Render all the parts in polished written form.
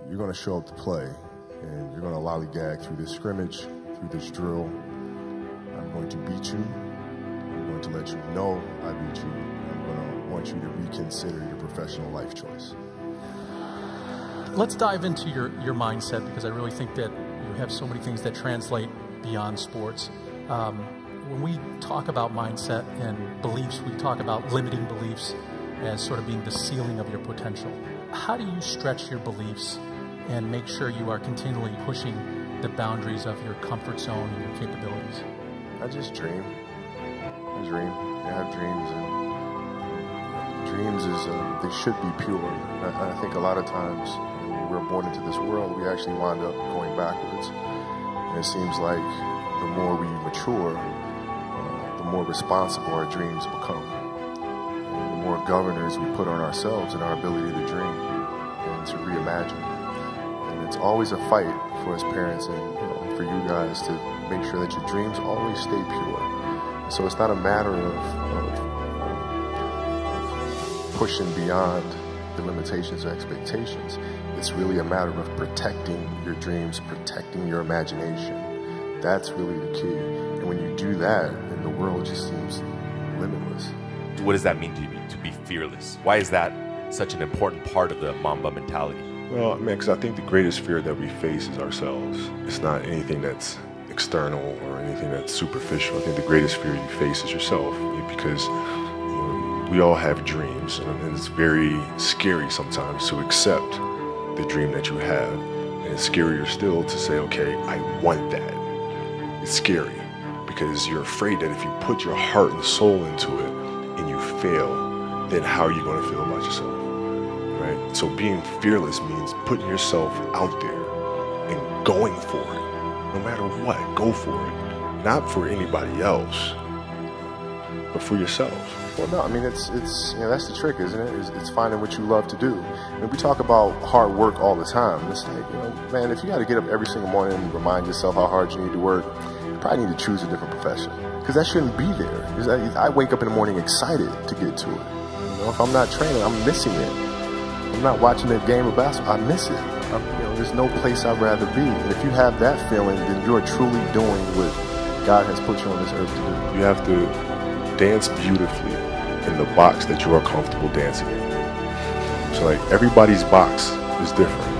you're going to show up to play, and you're going to lollygag through this scrimmage, through this drill. I'm going to beat you. I'm going to let you know I beat you. I'm going to want you to reconsider your professional life choice. Let's dive into your mindset, because I really think that you have so many things that translate beyond sports. When we talk about mindset and beliefs, we talk about limiting beliefs as sort of being the ceiling of your potential. How do you stretch your beliefs and make sure you are continually pushing the boundaries of your comfort zone and your capabilities? I just dream. I dream. I have dreams, and dreams is they should be pure. I think a lot of times when we're born into this world, we actually wind up going backwards. And it seems like the more we mature, the more responsible our dreams become. And the more governors we put on ourselves and our ability to dream and to reimagine. And it's always a fight for us parents and for you guys to make sure that your dreams always stay pure. So it's not a matter of pushing beyond the limitations or expectations. It's really a matter of protecting your dreams, protecting your imagination. That's really the key. And when you do that, then the world just seems limitless. What does that mean to be fearless? Why is that such an important part of the Mamba mentality? Well, man, because I think the greatest fear that we face is ourselves. It's not anything that's external or anything that's superficial. I think the greatest fear you face is yourself, because we all have dreams, and it's very scary sometimes to accept the dream that you have. And it's scarier still to say, okay, I want that. It's scary because you're afraid that if you put your heart and soul into it and you fail, then how are you going to feel about yourself, right? So being fearless means putting yourself out there and going for it. No matter what, go for it. Not for anybody else, but for yourself. Well, no, I mean, it's that's the trick, isn't it? It's finding what you love to do. And we talk about hard work all the time. It's like, man, if you got to get up every single morning and remind yourself how hard you need to work, you probably need to choose a different profession, because that shouldn't be there. I wake up in the morning excited to get to it. If I'm not training, I'm missing it. I'm not watching a game of basketball, I miss it. There's no place I'd rather be. And if you have that feeling, then you're truly doing what God has put you on this earth to do. You have to dance beautifully in the box that you are comfortable dancing in. So like, everybody's box is different.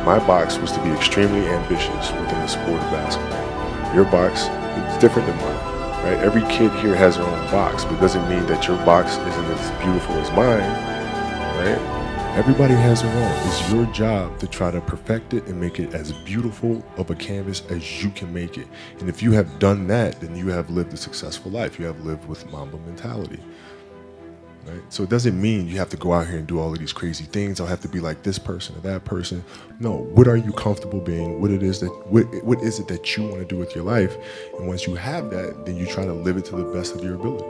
My box was to be extremely ambitious within the sport of basketball. Your box is different than mine, right? Every kid here has their own box, but it doesn't mean that your box isn't as beautiful as mine, right? Everybody has their own. It's your job to try to perfect it and make it as beautiful of a canvas as you can make it. And if you have done that, then you have lived a successful life. You have lived with Mamba mentality. Right? So it doesn't mean you have to go out here and do all of these crazy things. I'll have to be like this person or that person. No, what are you comfortable being? What is it that you want to do with your life? And once you have that, then you try to live it to the best of your ability.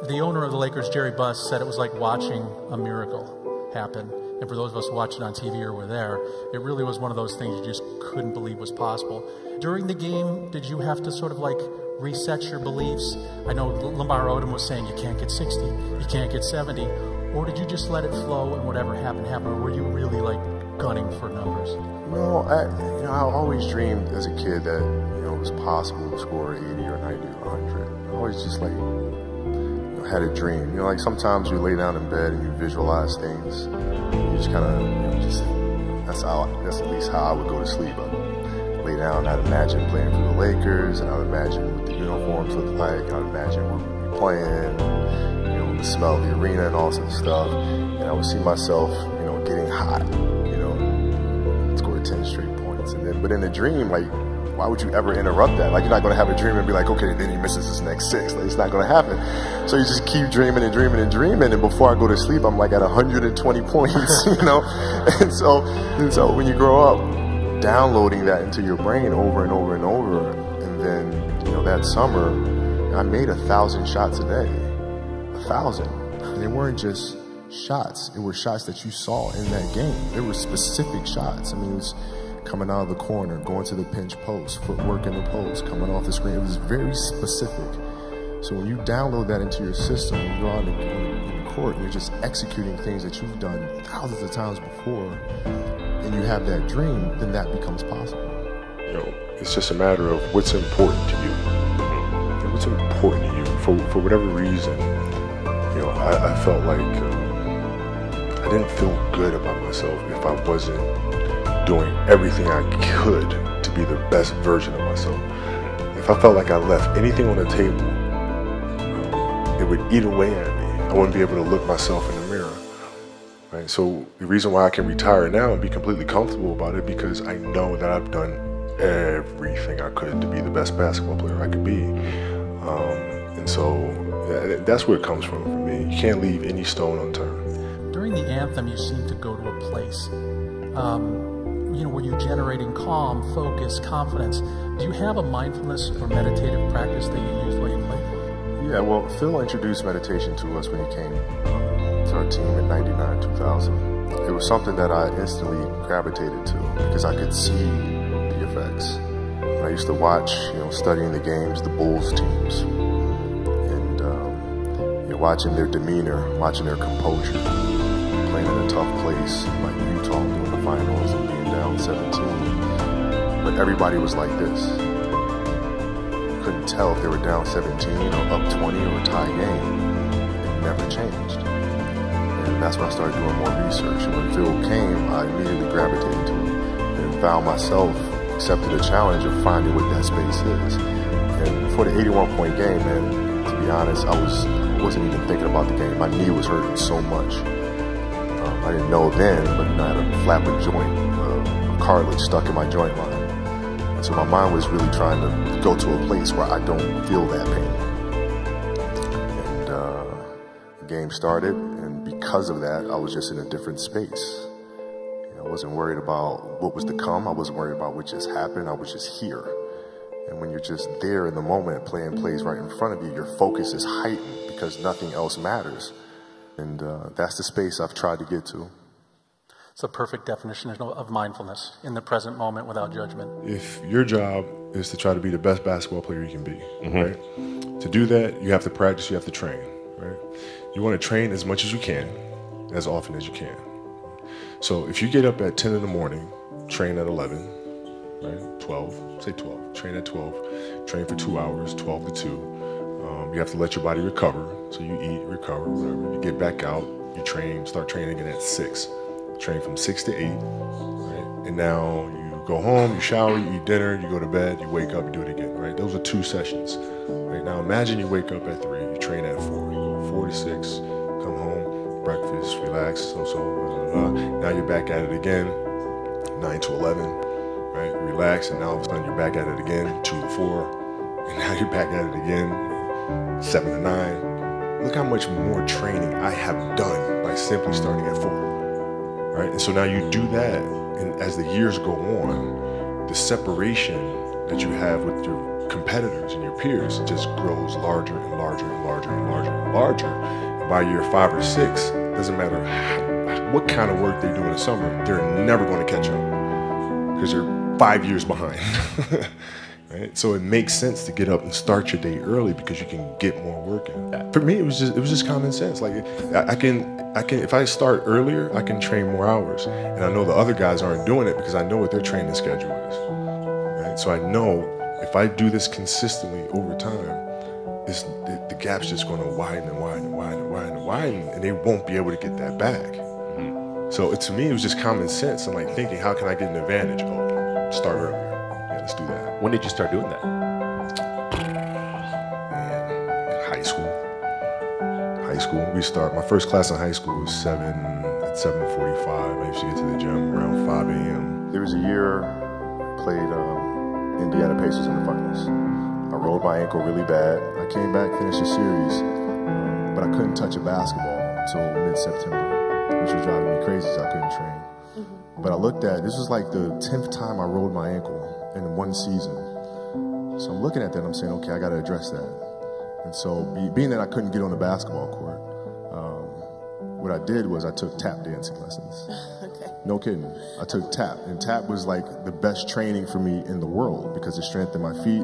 The owner of the Lakers, Jerry Buss, said it was like watching a miracle happen. And for those of us watching on TV or were there, it really was one of those things you just couldn't believe was possible. During the game, did you have to sort of like reset your beliefs? I know Lamar Odom was saying you can't get 60, you can't get 70, or did you just let it flow and whatever happened, happened, or were you really like gunning for numbers? No, I always dreamed as a kid that it was possible to score 80 or 90 or 100. I always just like had a dream. Like sometimes you lay down in bed and you visualize things. You just kind of, that's at least how I would go to sleep. I'd lay down, I'd imagine playing for the Lakers, and I'd imagine what the uniforms look like. I'd imagine what we'd be playing, the smell of the arena and all sorts of stuff. And I would see myself, getting hot, score 10 straight points. And then, but in a dream, like, why would you ever interrupt that? Like, you're not going to have a dream and be like, okay, then he misses his next 6. Like, it's not going to happen. So you just keep dreaming and dreaming and dreaming. And before I go to sleep, I'm like at 120 points, And so when you grow up, downloading that into your brain over and over and over. And then, that summer, I made 1,000 shots a day. 1,000. And they weren't just shots. It were shots that you saw in that game. They were specific shots. I mean, it was coming out of the corner, going to the pinch post, footwork in the post, coming off the screen. It was very specific. So when you download that into your system, and you're on the court, and you're just executing things that you've done thousands of times before, and you have that dream, then that becomes possible. You know, it's just a matter of what's important to you. And what's important to you for whatever reason. You know, I felt like I didn't feel good about myself if I wasn't doing everything I could to be the best version of myself. If I felt like I left anything on the table, it would eat away at me. I wouldn't be able to look myself in the mirror. Right? So the reason why I can retire now and be completely comfortable about it, because I know that I've done everything I could to be the best basketball player I could be. And so that's where it comes from for me. You can't leave any stone unturned. During the anthem, you seem to go to a place, where you're generating calm, focus, confidence. Do you have a mindfulness or meditative practice that you use while you play? Yeah, well, Phil introduced meditation to us when he came to our team in 99, 2000. It was something that I instantly gravitated to because I could see the effects. I used to watch, studying the games, the Bulls teams, and watching their demeanor, watching their composure, playing in a tough place like Utah doing the finals and being down 17. But everybody was like this. You couldn't tell if they were down 17 or up 20 or a tie game. It never changed. And that's when I started doing more research. And when Phil came, I immediately gravitated to it and found myself accepted the challenge of finding what that space is. And for the 81-point game, man, to be honest, I wasn't even thinking about the game. My knee was hurting so much. I didn't know then, but I had a flapper joint, a cartilage stuck in my joint line. And so my mind was really trying to go to a place where I don't feel that pain. And the game started, and because of that, I was just in a different space. I wasn't worried about what was to come. I wasn't worried about what just happened. I was just here. And when you're just there in the moment, playing plays right in front of you, your focus is heightened because nothing else matters. And that's the space I've tried to get to. It's a perfect definition of mindfulness, in the present moment without judgment. If your job is to try to be the best basketball player you can be, right? To do that, you have to practice, you have to train, right? You want to train as much as you can, as often as you can. So if you get up at 10 in the morning, train at 11, right? 12, say 12, train at 12, train for 2 hours, 12 to 2. You have to let your body recover. So you eat, recover, whatever. You get back out, you train, start training again at 6. Train from 6 to 8, right? And now you go home, you shower, you eat dinner, you go to bed, you wake up, you do it again, right? Those are 2 sessions, right? Now imagine you wake up at 3, you train at 4, you go 4 to 6, come home, breakfast, relax, blah, blah, blah. Now you're back at it again, 9 to 11, right? Relax, and now all of a sudden you're back at it again, 2 to 4, and now you're back at it again, 7 to 9. Look how much more training I have done by simply starting at 4. Right? And so now you do that, and as the years go on, the separation that you have with your competitors and your peers just grows larger and larger and larger and larger and larger. And by year 5 or 6, doesn't matter what kind of work they do in the summer, they're never going to catch up because they're 5 years behind. Right? So it makes sense to get up and start your day early because you can get more work in. For me, it was just common sense. Like I can if I start earlier, I can train more hours, and I know the other guys aren't doing it because I know what their training schedule is. Right? So I know if I do this consistently over time, the gap's just going to widen and widen and widen and widen and widen, and they won't be able to get that back. So to me, it was just common sense. I'm like thinking, how can I get an advantage? Oh, start earlier. Yeah, let's do that. When did you start doing that? Man, in high school. My first class in high school was at 7:45. I used to get to the gym around 5 a.m. There was a year I played Indiana Pacers in the finals. I rolled my ankle really bad. I came back, finished the series, but I couldn't touch a basketball until mid-September, which was driving me crazy because I couldn't train. But I looked at, this was like the 10th time I rolled my ankle in one season. So I'm looking at that and I'm saying, okay, I got to address that. And so being that I couldn't get on the basketball court, what I did was I took tap dancing lessons. Okay. No kidding. I took tap, and tap was like the best training for me in the world because it strengthened my feet,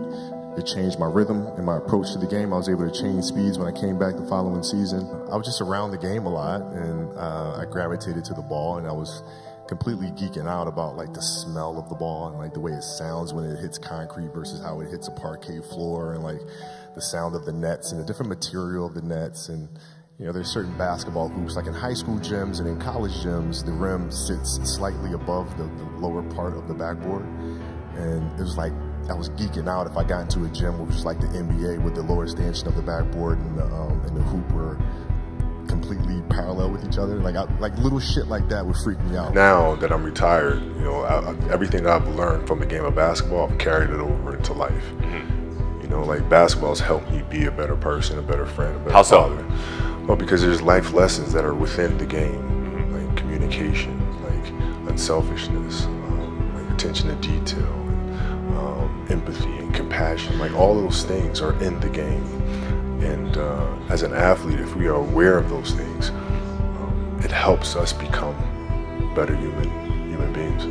it changed my rhythm and my approach to the game. I was able to change speeds when I came back the following season. I was just around the game a lot, and I gravitated to the ball, and I was completely geeking out about like the smell of the ball and like the way it sounds when it hits concrete versus how it hits a parquet floor, and like the sound of the nets and the different material of the nets. And you know, there's certain basketball hoops, like in high school gyms and in college gyms, the rim sits slightly above the lower part of the backboard. And it was like, I was geeking out if I got into a gym which was like the NBA with the lower stanchion of the backboard and the hoop were completely parallel with each other. Like little shit like that would freak me out. Now that I'm retired, you know, everything I've learned from the game of basketball, I've carried it over into life. You know, like basketball's helped me be a better person, a better friend, a better father. Well, because there's life lessons that are within the game, like communication, like unselfishness, like attention to detail, empathy and compassion. Like all those things are in the game. And as an athlete, if we are aware of those things, it helps us become better human beings.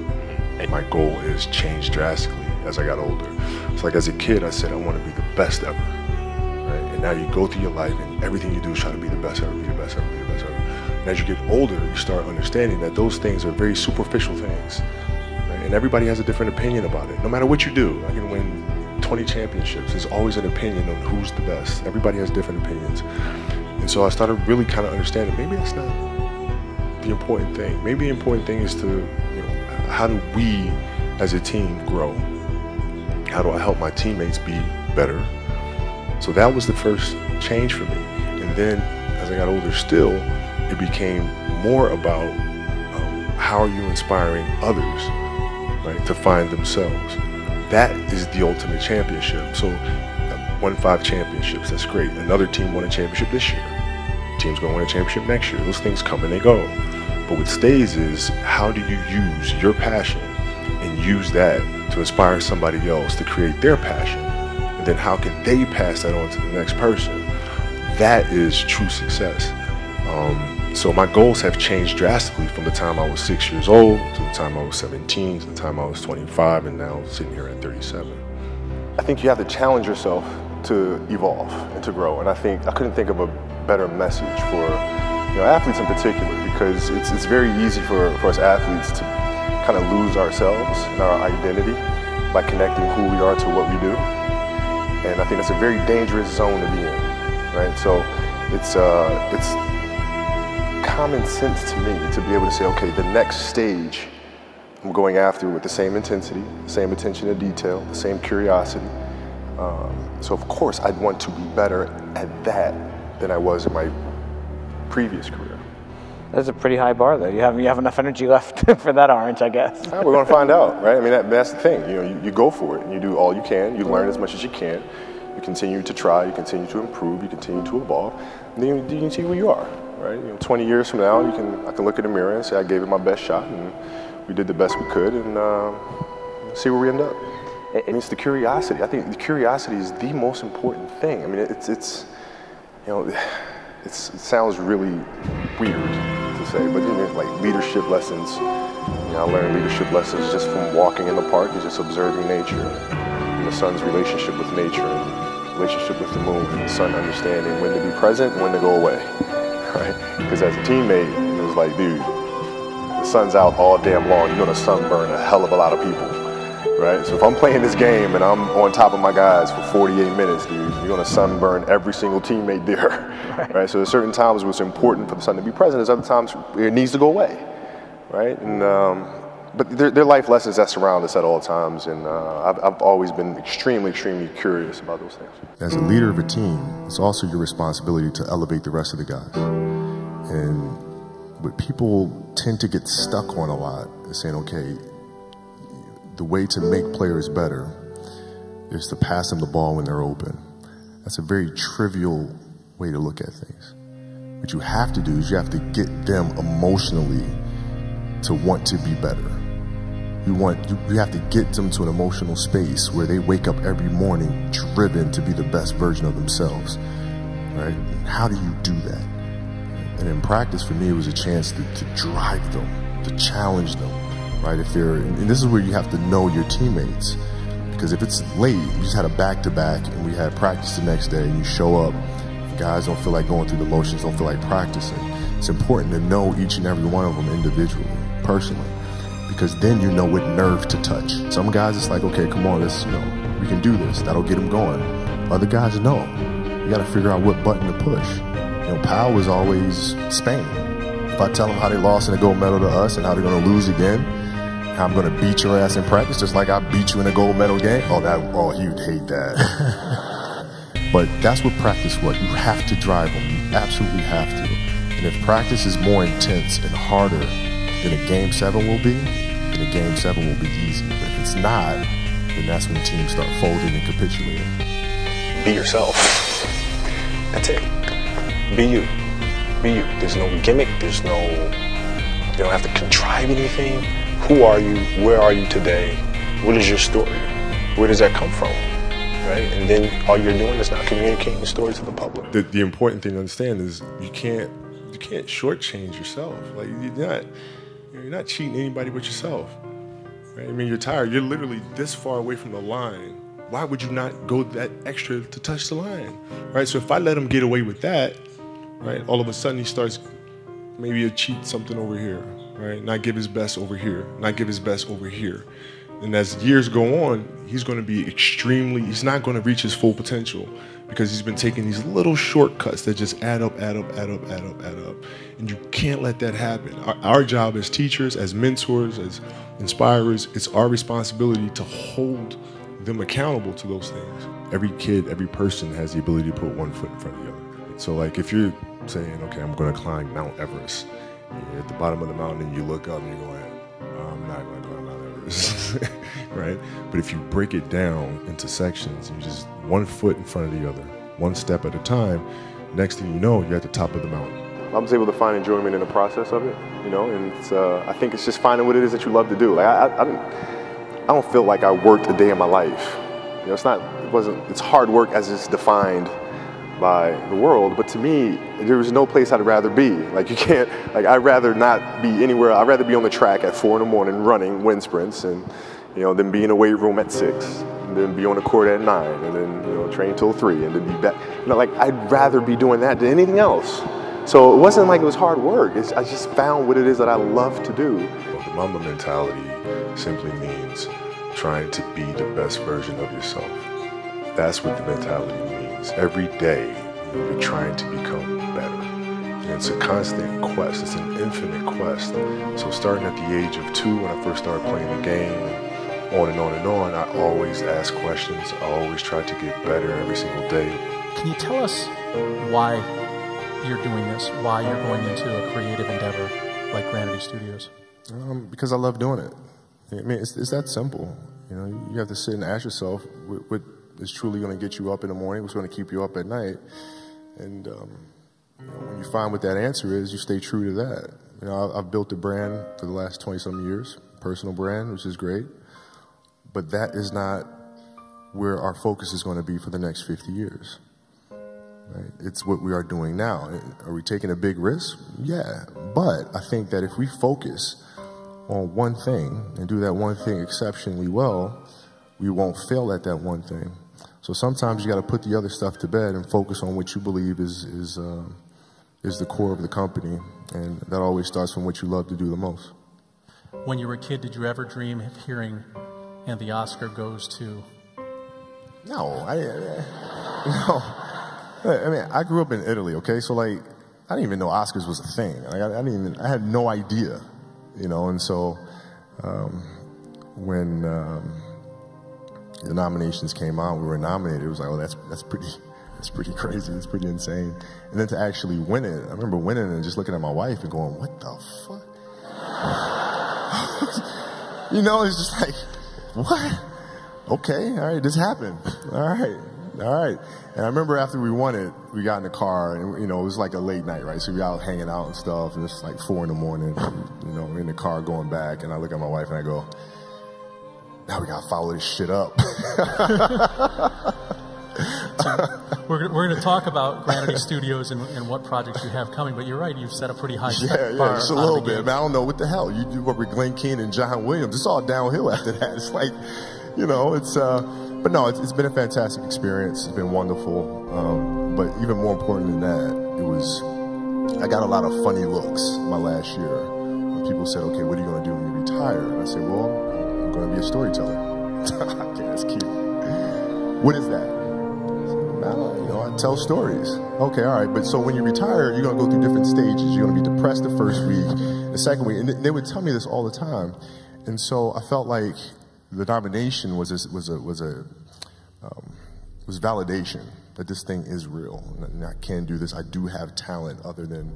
And my goal is changed drastically as I got older. It's like as a kid, I said I want to be the best ever. Right? And now you go through your life and everything you do is try to be the best ever, be the best ever, be the best ever. And as you get older, you start understanding that those things are very superficial things. Right? And everybody has a different opinion about it. No matter what you do, I can win 20 championships. There's always an opinion on who's the best. Everybody has different opinions. And so I started really kind of understanding maybe that's not the important thing. Maybe the important thing is to, you know, how do we as a team grow? How do I help my teammates be better? So that was the first change for me. And then as I got older still, it became more about how are you inspiring others, right, to find themselves. That is the ultimate championship. So won 5 championships, that's great. Another team won a championship this year. Team's gonna win a championship next year. Those things come and they go. But what stays is how do you use your passion and use that to inspire somebody else to create their passion? And then how can they pass that on to the next person? That is true success. So my goals have changed drastically from the time I was 6 years old to the time I was 17 to the time I was 25 and now sitting here at 37. I think you have to challenge yourself to evolve and to grow. And I couldn't think of a better message for, you know, athletes in particular, because it's very easy for us athletes to kind of lose ourselves and our identity by connecting who we are to what we do. And I think that's a very dangerous zone to be in, right? So it's common sense to me to be able to say, okay, the next stage I'm going after with the same intensity, the same attention to detail, the same curiosity. So of course I'd want to be better at that than I was in my previous career. That's a pretty high bar, though. You have enough energy left for that orange, I guess. We're going to find out, right? I mean, that's the thing. You know, you go for it, and you do all you can. You learn as much as you can. You continue to try. You continue to improve. You continue to evolve. And then you can see who you are, right? You know, 20 years from now, I can look in the mirror and say I gave it my best shot, and we did the best we could, and see where we end up. I mean, it's the curiosity. I think the curiosity is the most important thing. I mean, it's you know, it sounds really weird to say, but you know, like leadership lessons. You know, I learned leadership lessons just from walking in the park and just observing nature, and the sun's relationship with nature, and relationship with the moon, and the sun understanding when to be present and when to go away, right? Because as a teammate, it was like, dude, the sun's out all damn long. You're gonna sunburn a hell of a lot of people, right? So if I'm playing this game and I'm on top of my guys for 48 minutes, dude, you're gonna sunburn every single teammate there, right? So there's certain times where it's important for the sun to be present. There's other times it needs to go away, right? And but there are life lessons that surround us at all times, and I've always been extremely, extremely curious about those things. As a leader of a team, it's also your responsibility to elevate the rest of the guys. And what people tend to get stuck on a lot is saying, okay, the way to make players better is to pass them the ball when they're open. That's a very trivial way to look at things. What you have to do is you have to get them emotionally to want to be better. You have to get them to an emotional space where they wake up every morning driven to be the best version of themselves, right? How do you do that? And in practice, for me, it was a chance to drive them, to challenge them, right? And this is where you have to know your teammates, because if it's late, you just had a back-to-back and we had practice the next day and you show up, and guys don't feel like going through the motions, don't feel like practicing. It's important to know each and every one of them individually, personally. because then you know what nerve to touch. Some guys, it's like, okay, come on, let's, we can do this. That'll get them going. Other guys, no. You got to figure out what button to push. Powell was always Spain. If I tell them how they lost in a gold medal to us and how they're going to lose again, how I'm going to beat your ass in practice just like I beat you in a gold medal game, he would hate that. But that's what practice was. You have to drive them. You absolutely have to. And if practice is more intense and harder than a Game 7 will be, then a Game 7 will be easy. But if it's not, then that's when teams start folding and capitulating. Be yourself. That's it. Be you. Be you. There's no gimmick. You don't have to contrive anything. Who are you? Where are you today? What is your story? Where does that come from? Right? And then all you're doing is not communicating the story to the public. The important thing to understand is you can't shortchange yourself. Like you're not cheating anybody but yourself. Right? I mean, you're tired. You're literally this far away from the line. Why would you not go that extra to touch the line? Right? So if I let him get away with that, right, all of a sudden he starts maybe to cheat something over here, right? Not give his best over here, not give his best over here. And as years go on, he's going to be he's not going to reach his full potential because he's been taking these little shortcuts that just add up. And you can't let that happen. Our job as teachers, as mentors, as inspirers, it's our responsibility to hold them accountable to those things. Every kid, every person has the ability to put one foot in front of the other. So like if you're saying, okay, I'm going to climb Mount Everest, you're at the bottom of the mountain and you look up and you're going, I'm not going to climb Mount Everest, right? But if you break it down into sections, and you just one foot in front of the other, one step at a time, next thing you know, you're at the top of the mountain. I was able to find enjoyment in the process of it, and it's, I think it's just finding what it is that you love to do. Like I don't feel like I worked a day in my life. It's hard work as it's defined by the world, but to me, there was no place I'd rather be. Like I'd rather not be anywhere. I'd rather be on the track at 4 in the morning running wind sprints and, then be in a weight room at 6, and then be on the court at 9, and then, train till 3, and then be back. I'd rather be doing that than anything else. So it wasn't like it was hard work. I just found what it is that I love to do. The Mamba mentality simply means trying to be the best version of yourself. That's what the mentality means. Every day, you're trying to become better. And it's a constant quest. It's an infinite quest. So starting at the age of 2, when I first started playing the game, and on, I always ask questions. I always try to get better every single day. Can you tell us why you're doing this, why you're going into a creative endeavor like Granity Studios? Because I love doing it. I mean, it's that simple. You have to sit and ask yourself what is truly going to get you up in the morning, what's going to keep you up at night. And when you find what that answer is, you stay true to that. I've built a brand for the last 20-some years, personal brand, which is great. But that is not where our focus is going to be for the next 50 years. Right? It's what we are doing now. Are we taking a big risk? Yeah. But I think that if we focus on one thing and do that one thing exceptionally well, we won't fail at that one thing. So sometimes you got to put the other stuff to bed and focus on what you believe is the core of the company, and that always starts from what you love to do the most. When you were a kid, did you ever dream of hearing, and the Oscar goes to? No, no. I mean, I grew up in Italy. Okay, so I didn't even know Oscars was a thing. I had no idea. And so when the nominations came out, we were nominated. It was like, oh, that's pretty crazy. It's pretty insane. And then to actually win it, I remember winning and just looking at my wife and going, what the fuck? It's just like, what? Okay, all right, this happened. All right. And I remember after we won it, we got in the car, and it was like a late night, right? So we were out hanging out and stuff, and it's like 4 in the morning. And, we're in the car going back, and I look at my wife and I go, now we gotta follow this shit up. So we're going to talk about Granity Studios and what projects you have coming, but you're right, you've set a pretty high bar. Yeah, just a little bit. Man, I don't know what the hell. You do what with Glenn Keane and John Williams. It's all downhill after that. It's like, but no, it's been a fantastic experience. It's been wonderful. But even more important than that, I got a lot of funny looks my last year. When people said, okay, what are you going to do when you retire? retire? And I said, well, I'm going to be a storyteller. Okay, that's cute. What is that? I tell stories. Okay, all right. But so when you retire, you're going to go through different stages. You're going to be depressed the first week, the second week. And they would tell me this all the time. And so I felt like the nomination was validation that this thing is real. And I can do this. I do have talent other than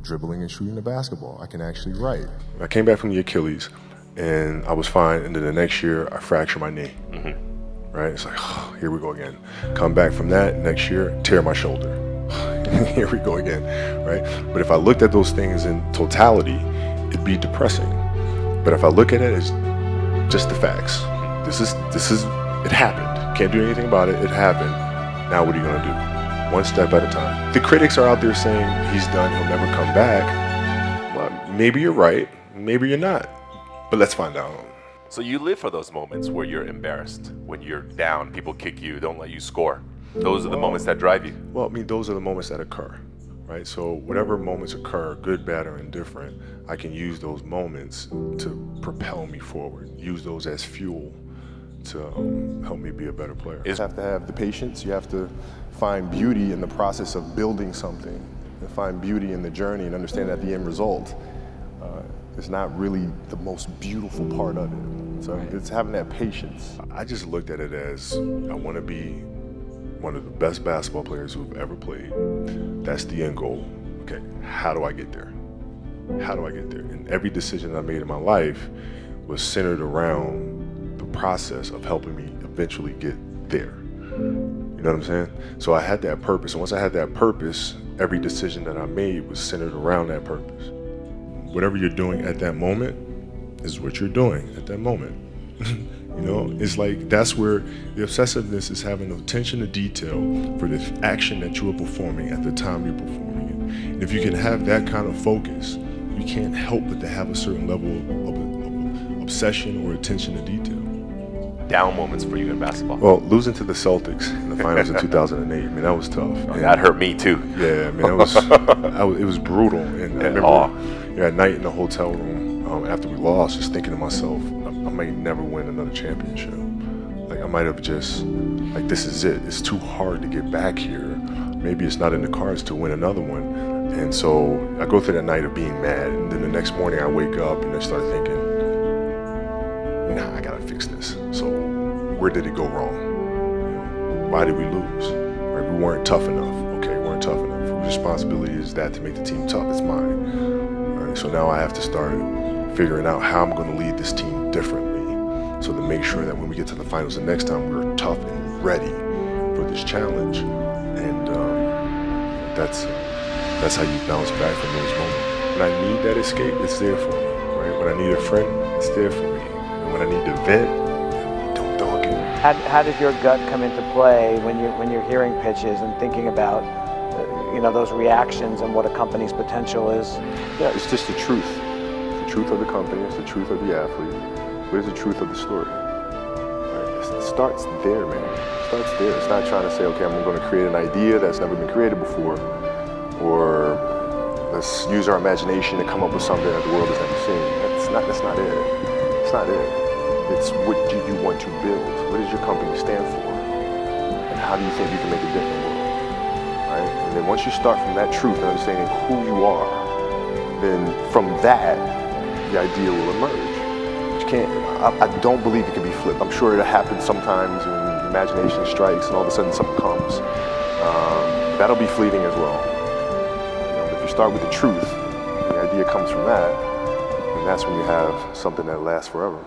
dribbling and shooting the basketball. I can actually write. I came back from the Achilles, and I was fine. And then the next year, I fractured my knee. Right? It's like, oh, here we go again. Come back from that next year, tear my shoulder. Here we go again, right? But if I looked at those things in totality, it'd be depressing. But if I look at it as just the facts, this is it happened. Can't do anything about it. It happened. Now what are you gonna do? One step at a time. The critics are out there saying he's done, he'll never come back. Well, maybe you're right, maybe you're not. But let's find out. So you live for those moments where you're embarrassed, when you're down, people kick you, don't let you score. Those are the moments that drive you. Well, I mean, those are the moments that occur, right? So whatever moments occur, good, bad, or indifferent, I can use those moments to propel me forward, use those as fuel to help me be a better player. You have to have the patience. You have to find beauty in the process of building something, and find beauty in the journey, and understand that the end result is not really the most beautiful part of it. So it's having that patience. I just looked at it as I want to be one of the best basketball players who've ever played. That's the end goal. Okay, how do I get there? How do I get there? And every decision I made in my life was centered around the process of helping me eventually get there. You know what I'm saying? So I had that purpose. And once I had that purpose, every decision that I made was centered around that purpose. Whatever you're doing at that moment is what you're doing at that moment. It's like that's where the obsessiveness is having the attention to detail for the action that you are performing at the time you're performing it. And if you can have that kind of focus, you can't help but to have a certain level of obsession or attention to detail. Down moments for you in basketball? Well, losing to the Celtics in the finals in 2008, I mean, that was tough. That hurt me too. Yeah, I mean, it was brutal. And I remember at night in the hotel room, after we lost, just thinking to myself, I might never win another championship. Like, I might have just, like, this is it. It's too hard to get back here. Maybe it's not in the cards to win another one. And so I go through that night of being mad, and then the next morning I wake up and I start thinking, nah, I gotta fix this. So where did it go wrong? Why did we lose? Right? We weren't tough enough. Okay, we weren't tough enough. Whose responsibility is that to make the team tough? It's mine. Right? So now I have to start figuring out how I'm going to lead this team differently, so to make sure that when we get to the finals the next time, we're tough and ready for this challenge. And that's how you bounce back from those moments. When I need that escape, it's there for me. Right? When I need a friend, it's there for me. And when I need to vent, don't dog it. How does your gut come into play when you're hearing pitches and thinking about those reactions and what a company's potential is? Yeah, it's just the truth. The truth of the company, it's the truth of the athlete. What is the truth of the story? Right? It starts there, man. It starts there. It's not trying to say, okay, I'm going to create an idea that's never been created before, or let's use our imagination to come up with something that the world has never seen. That's not it. It's not it. It's what do you want to build? What does your company stand for? And how do you think you can make a difference in the world? Right? And then once you start from that truth and understanding who you are, then from that, the idea will emerge. But you I don't believe it can be flipped. I'm sure it happens sometimes and imagination strikes and all of a sudden something comes. That'll be fleeting as well. But if you start with the truth, the idea comes from that, and that's when you have something that lasts forever.